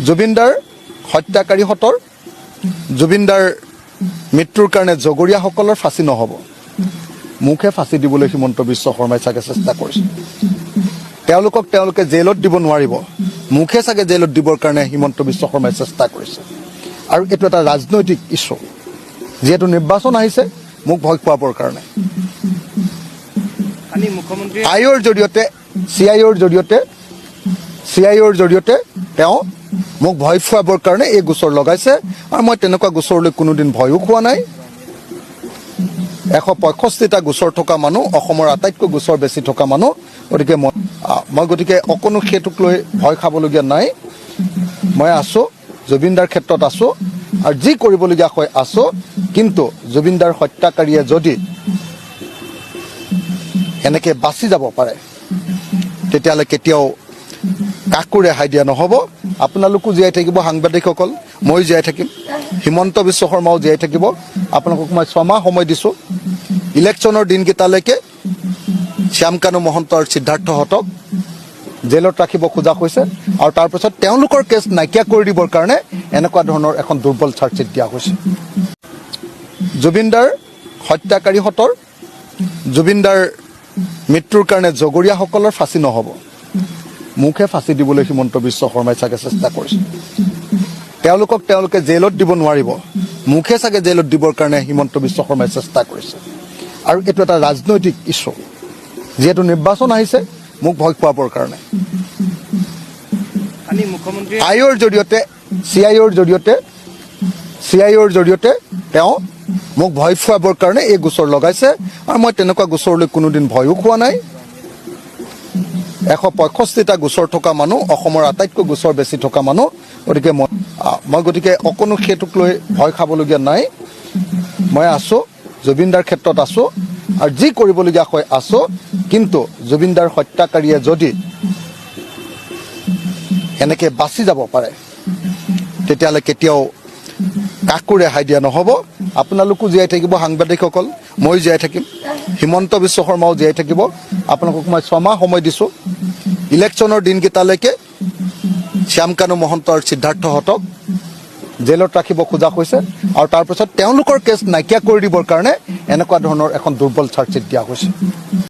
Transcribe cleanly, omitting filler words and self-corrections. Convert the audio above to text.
জুবিনদাৰ হত্যাকাৰীহঁতৰ জুবিনদাৰ মৃত্যুৰ কাৰণে জগৰীয়াসকলৰ ফাঁচি নহ'ব, মুখে ফাঁচি দিবলৈ হিমন্ত বিশ্ব শৰ্মাই চাগে চেষ্টা কৰিছে। তেওঁলোকে জেলত দিব নোৱাৰিব, মুখে চাগে জেলত দিবৰ কাৰণে হিমন্ত বিশ্ব শৰ্মাই চেষ্টা কৰিছে। আৰু এইটো এটা ৰাজনৈতিক ইছ্যু, যিহেতু নিৰ্বাচন আহিছে মোক ভয় খুৱাবৰ কাৰণে। আইৰ জৰিয়তে চিআইঅ'ৰ জৰিয়তে তেওঁ মোক ভয় খুৱাবৰ কাৰণে এই গোচৰ লগাইছে, আৰু মই তেনেকুৱা গোচৰলৈ কোনোদিন ভয়ো খোৱা নাই। 165টা গোচৰ থকা মানুহ, অসমৰ আটাইতকৈ গোচৰ বেছি থকা মানুহ, গতিকে মই অকণো সেইটোক লৈ ভয় খাবলগীয়া নাই। মই আছোঁ, জুবিনদাৰ ক্ষেত্ৰত আছোঁ, আৰু যি কৰিবলগীয়া হয় আছোঁ। কিন্তু জুবিনদাৰ হত্যাকাৰীয়ে যদি এনেকৈ বাচি যাব পাৰে তেতিয়াহ'লে কেতিয়াও কাকো ৰেহাই দিয়া নহ'ব। আপোনালোকো জীয়াই থাকিব, সাংবাদিকসকল, মই জীয়াই থাকিম, হিমন্ত বিশ্ব শৰ্মাও জীয়াই থাকিব। আপোনালোকক মই 6 মাহ সময় দিছোঁ। ইলেকশ্যনৰ দিনকেইটালৈকে শ্যামকানু মহন্ত আৰু সিদ্ধাৰ্থহঁতক জেলত ৰাখিব খোজা হৈছে, আৰু তাৰপিছত তেওঁলোকৰ কেছ নাইকিয়া কৰি দিবৰ কাৰণে এনেকুৱা ধৰণৰ এখন দুৰ্বল চাৰ্জশ্বিট দিয়া হৈছে। জুবিনদাৰ হত্যাকাৰীহঁতৰ জুবিনদাৰ মৃত্যুৰ কাৰণে জগৰীয়াসকলৰ ফাঁচি নহ'ব, মুখে ফাঁচি দিবলৈ হিমন্ত বিশ্ব শৰ্মাই চাগে চেষ্টা কৰিছে। তেওঁলোকে জেলত দিব নোৱাৰিব, মুখে চাগে জেলত দিবৰ কাৰণে হিমন্ত বিশ্ব শৰ্মাই চেষ্টা কৰিছে। আৰু এইটো এটা ৰাজনৈতিক ইছ্যু, যিহেতু নিৰ্বাচন আহিছে মোক ভয় খুৱাবৰ কাৰণে। আইৰ জৰিয়তে চিআইঅ'ৰ জৰিয়তে তেওঁ মোক ভয় খুৱাবৰ কাৰণে এই গোচৰ লগাইছে, আৰু মই তেনেকুৱা গোচৰলৈ কোনোদিন ভয়ো খোৱা নাই। 165টা গোচৰ থকা মানুহ, অসমৰ আটাইতকৈ গোচৰ বেছি থকা মানুহ, গতিকে মই অকণো সেইটোক লৈ ভয় খাবলগীয়া নাই। মই আছোঁ, জুবিনদাৰ ক্ষেত্ৰত আছোঁ, আৰু যি কৰিবলগীয়া হয় আছোঁ। কিন্তু জুবিনদাৰ হত্যাকাৰীয়ে যদি এনেকৈ বাচি যাব পাৰে তেতিয়াহ'লে কেতিয়াও কাকো ৰেহাই দিয়া নহ'ব। আপোনালোকো জীয়াই থাকিব, সাংবাদিকসকল, মই জীয়াই থাকিম, হিমন্ত বিশ্ব শৰ্মাও জীয়াই থাকিব। আপোনালোকক মই 6 মাহ সময় দিছোঁ। ইলেকশ্যনৰ দিনকেইটালৈকে শ্যামকানু মহন্ত আৰু সিদ্ধাৰ্থহঁতক জেলত ৰাখিব খোজা হৈছে, আৰু তাৰপিছত তেওঁলোকৰ কেছ নাইকিয়া কৰি দিবৰ কাৰণে এনেকুৱা ধৰণৰ এখন দুৰ্বল চাৰ্জশ্বিট দিয়া হৈছে।